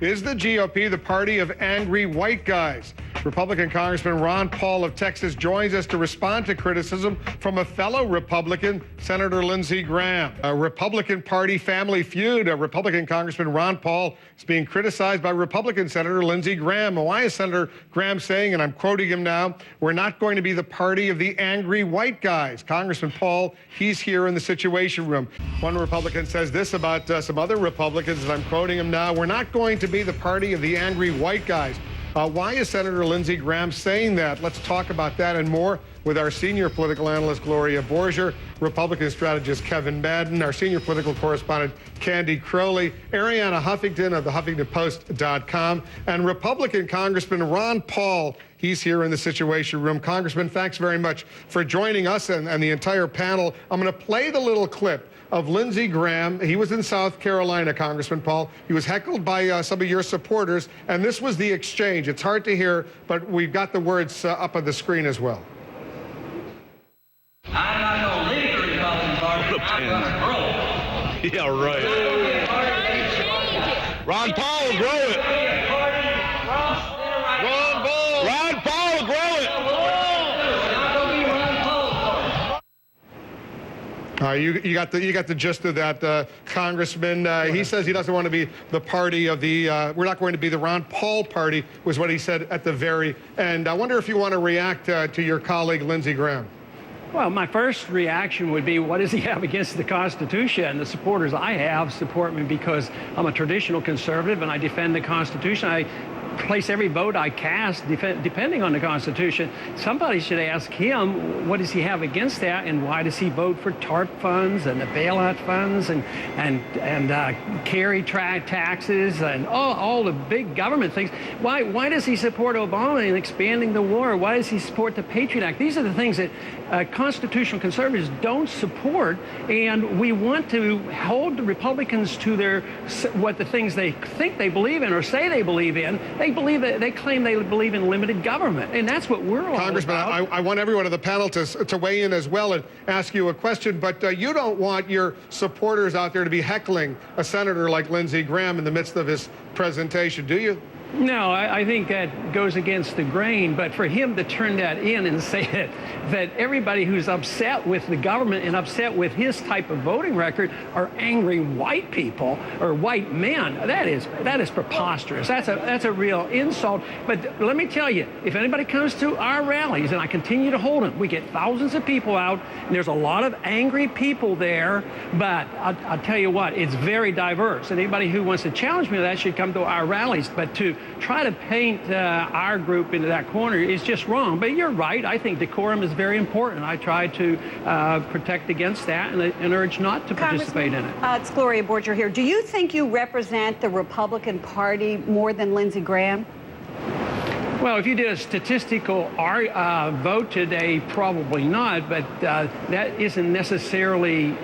Is the GOP the party of angry white guys? Republican Congressman Ron Paul of Texas joins us to respond to criticism from a fellow Republican, Senator Lindsey Graham. A Republican Party family feud. Republican Congressman Ron Paul is being criticized by Republican Senator Lindsey Graham. Why is Senator Graham saying, and I'm quoting him now, "We're not going to be the party of the angry white guys"? Congressman Paul, he's here in the Situation Room. One Republican says this about some other Republicans, and I'm quoting him now: "We're not going to be the party of the angry white guys." Why is Senator Lindsey Graham saying that? Let's talk about that and more with our senior political analyst, Gloria Borger, Republican strategist Kevin Madden, our senior political correspondent, Candy Crowley, Ariana Huffington of the HuffingtonPost.com, and Republican Congressman Ron Paul. He's here in the Situation Room. Congressman, thanks very much for joining us and the entire panel. I'm going to play the little clip of Lindsey Graham. He was in South Carolina, Congressman Paul. He was heckled by some of your supporters, and this was the exchange. It's hard to hear, but we've got the words up on the screen as well. I'm not going to leave the Republican Party. I'm going to grow it. Yeah, right. Ron Paul will grow it. Ron Paul will grow it. You got the gist of that, Congressman. He says he doesn't want to be the party of the. We're not going to be the Ron Paul party, was what he said at the very end. I wonder if you want to react to your colleague Lindsey Graham. Well, my first reaction would be, what does he have against the Constitution? The supporters I have support me because I'm a traditional conservative and I defend the Constitution. I place every vote I cast depending on the Constitution. Somebody should ask him, what does he have against that, and why does he vote for TARP funds and the bailout funds and carry taxes and all the big government things? Why does he support Obama in expanding the war? Why does he support the Patriot Act? These are the things that constitutional conservatives don't support, and we want to hold the Republicans to the things they think they believe in or say they believe in. They claim they believe in limited government, and that's what we're all Congressman, about. I want everyone on the panel to weigh in as well and ask you a question, but you don't want your supporters out there to be heckling a senator like Lindsey Graham in the midst of his presentation, do you? No, I think that goes against the grain, but for him to turn that in and say that everybody who's upset with the government and upset with his type of voting record are angry white people or white men, that is preposterous. That's a real insult. But let me tell you, if anybody comes to our rallies, and I continue to hold them, we get thousands of people out, and there's a lot of angry people there, but I'll tell you what, it's very diverse, and anybody who wants to challenge me with that should come to our rallies. But to try to paint our group into that corner is just wrong. But you're right. I think decorum is very important. I try to protect against that and urge not to participate in it. It's Gloria Borger here. Do you think you represent the Republican Party more than Lindsey Graham? Well, if you did a statistical vote today, probably not, but that isn't necessarily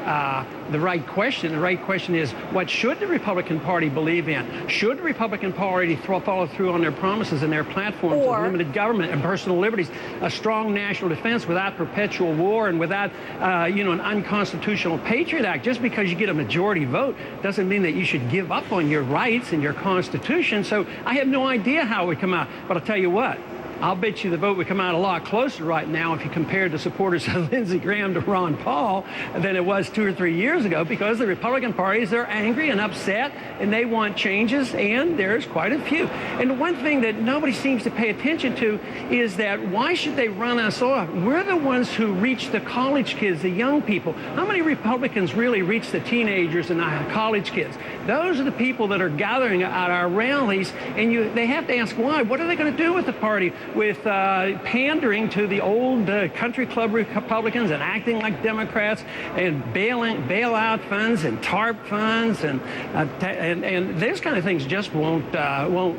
the right question. The right question is, what should the Republican Party believe in? Should the Republican Party follow through on their promises and their platforms of limited government and personal liberties, a strong national defense without perpetual war and without, an unconstitutional Patriot Act? Just because you get a majority vote doesn't mean that you should give up on your rights and your Constitution. So I have no idea how it would come out, but I'll tell you what, I'll bet you the vote would come out a lot closer right now if you compared the supporters of Lindsey Graham to Ron Paul than it was 2 or 3 years ago, because the Republican parties are angry and upset and they want changes, and there's quite a few. And the one thing that nobody seems to pay attention to is that why should they run us off? We're the ones who reach the college kids, the young people. How many Republicans really reach the teenagers and the college kids? Those are the people that are gathering at our rallies, and they have to ask why. What are they going to do with the party? With pandering to the old country club Republicans and acting like Democrats and bailout funds and TARP funds and those kind of things just won't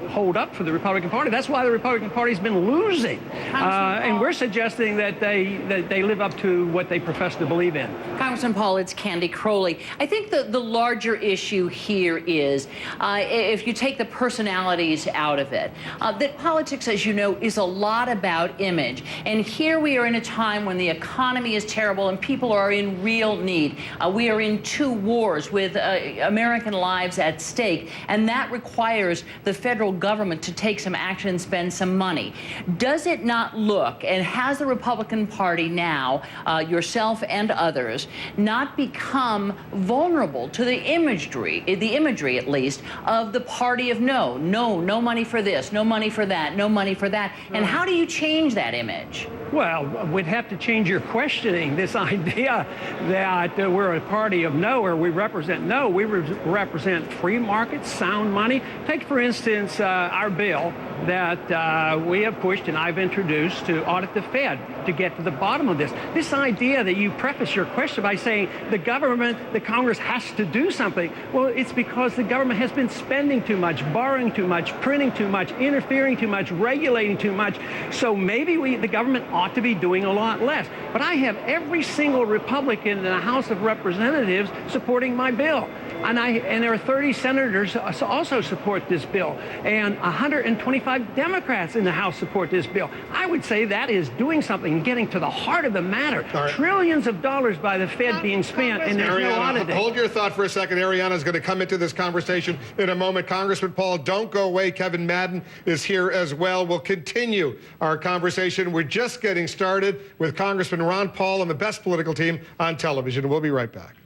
hold up for the Republican Party. That's why the Republican Party's been losing, and we're suggesting that they live up to what they profess to believe in. Congressman Paul, it's Candy Crowley. I think the larger issue here is, if you take the personalities out of it, that politics, as you know, is a lot about image. And here we are in a time when the economy is terrible and people are in real need. We are in 2 wars with American lives at stake, and that requires the federal government to take some action and spend some money. Does it not look, and has the Republican Party now, yourself and others, not become vulnerable to the imagery at least, of the party of no money for this, no money for that, no money for that? And how do you change that image? Well, we'd have to change your questioning. This idea that we're a party of no, or we represent no. We represent free markets, sound money. Take, for instance, our bill that we have pushed and I've introduced to audit the Fed to get to the bottom of this. This idea that you preface your question by saying the government, the Congress has to do something. Well, it's because the government has been spending too much, borrowing too much, printing too much, interfering too much, regulating too much. So maybe the government ought to be doing a lot less. But I have every single Republican in the House of Representatives supporting my bill. And there are 30 senators also support this bill, and 125 Democrats in the House support this bill. I would say that is doing something, getting to the heart of the matter. Right. Trillions of dollars by the Fed being spent, and there's no auditing. Hold your thought for a second. Ariana's going to come into this conversation in a moment. Congressman Paul, don't go away. Kevin Madden is here as well. We'll continue our conversation. We're just getting started with Congressman Ron Paul and the best political team on television. We'll be right back.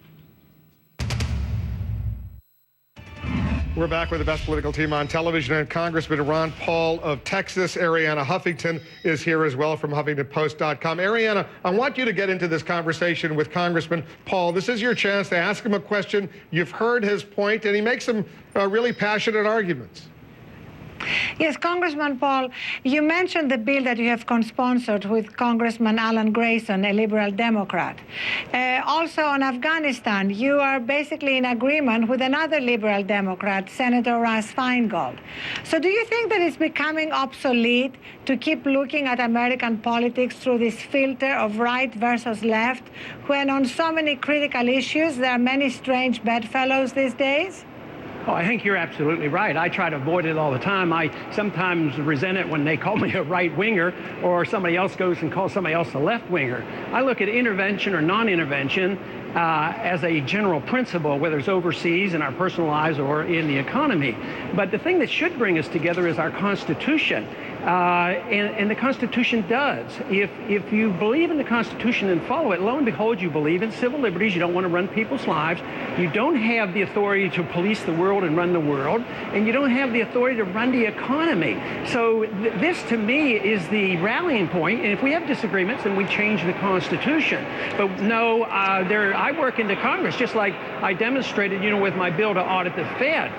We're back with the best political team on television, and Congressman Ron Paul of Texas. Ariana Huffington is here as well from HuffingtonPost.com. Ariana, I want you to get into this conversation with Congressman Paul. This is your chance to ask him a question. You've heard his point, and he makes some really passionate arguments. Yes, Congressman Paul, you mentioned the bill that you have co-sponsored with Congressman Alan Grayson, a liberal Democrat. Also on Afghanistan, you are basically in agreement with another liberal Democrat, Senator Russ Feingold. So do you think that it's becoming obsolete to keep looking at American politics through this filter of right versus left, when on so many critical issues there are many strange bedfellows these days? Oh, I think you're absolutely right. I try to avoid it all the time. I sometimes resent it when they call me a right-winger, or somebody else goes and calls somebody else a left-winger. I look at intervention or non-intervention as a general principle, whether it's overseas, in our personal lives, or in the economy. But the thing that should bring us together is our Constitution. And the Constitution does. If you believe in the Constitution and follow it, lo and behold, you believe in civil liberties. You don't want to run people's lives. You don't have the authority to police the world and run the world. And you don't have the authority to run the economy. So this, to me, is the rallying point. And if we have disagreements, then we change the Constitution. But no, I work into Congress, just like I demonstrated, with my bill to audit the Fed.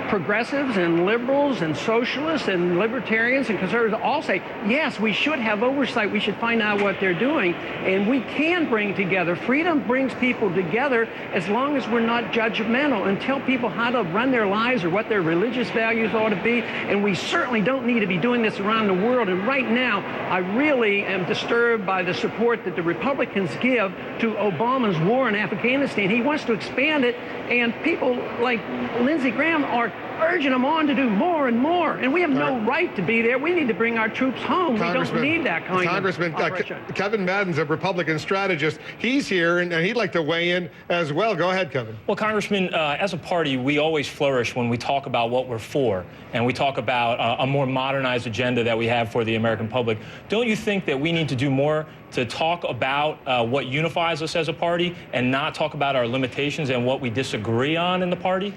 Progressives and liberals and socialists and libertarians and conservatives all say, yes, we should have oversight. We should find out what they're doing. And we can bring together. Freedom brings people together as long as we're not judgmental and tell people how to run their lives or what their religious values ought to be. And we certainly don't need to be doing this around the world. And right now, I really am disturbed by the support that the Republicans give to Obama's war in Afghanistan. He wants to expand it, and people like Lindsey Graham are urging them on to do more and more. And we have no right to be there. We need to bring our troops home. We don't need that kind of operation. Kevin Madden's a Republican strategist. He's here, and he'd like to weigh in as well. Go ahead, Kevin. Well, Congressman, as a party, we always flourish when we talk about what we're for, and we talk about a more modernized agenda that we have for the American public. Don't you think that we need to do more to talk about what unifies us as a party and not talk about our limitations and what we disagree on in the party?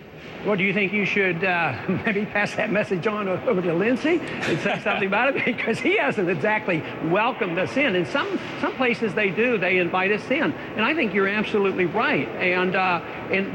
Well, do you think you should maybe pass that message on over to Lindsey and say something about it? Because he hasn't exactly welcomed us in. And some places they do. They invite us in. And I think you're absolutely right. And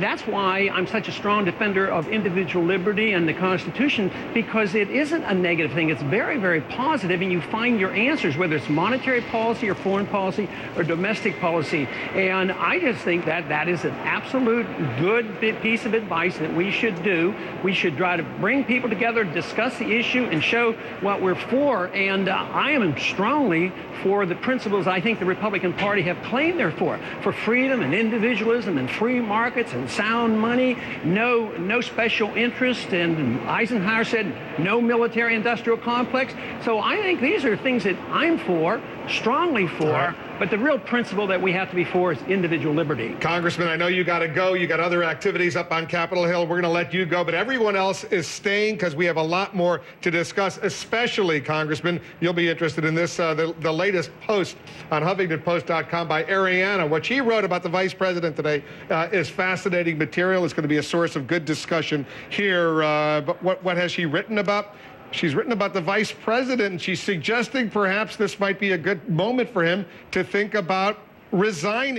that's why I'm such a strong defender of individual liberty and the Constitution, because it isn't a negative thing. It's very, very positive, and you find your answers, whether it's monetary policy or foreign policy or domestic policy. And I just think that that is an absolute good piece of advice that we should do. We should try to bring people together, discuss the issue, and show what we're for. And I am strongly for the principles I think the Republican Party have claimed they're for freedom and individualism and free market markets and sound money, no special interest, and Eisenhower said no military-industrial complex. So I think these are things that I'm for, strongly for, but the real principle that we have to be for is individual liberty. Congressman, I know you got to go. You got other activities up on Capitol Hill. We're going to let you go, but everyone else is staying because we have a lot more to discuss, especially, Congressman, you'll be interested in this, the latest post on HuffingtonPost.com by Ariana. What she wrote about the vice president today is fascinating material. It's going to be a source of good discussion here. But what has she written about? She's written about the vice president, and she's suggesting perhaps this might be a good moment for him to think about resigning.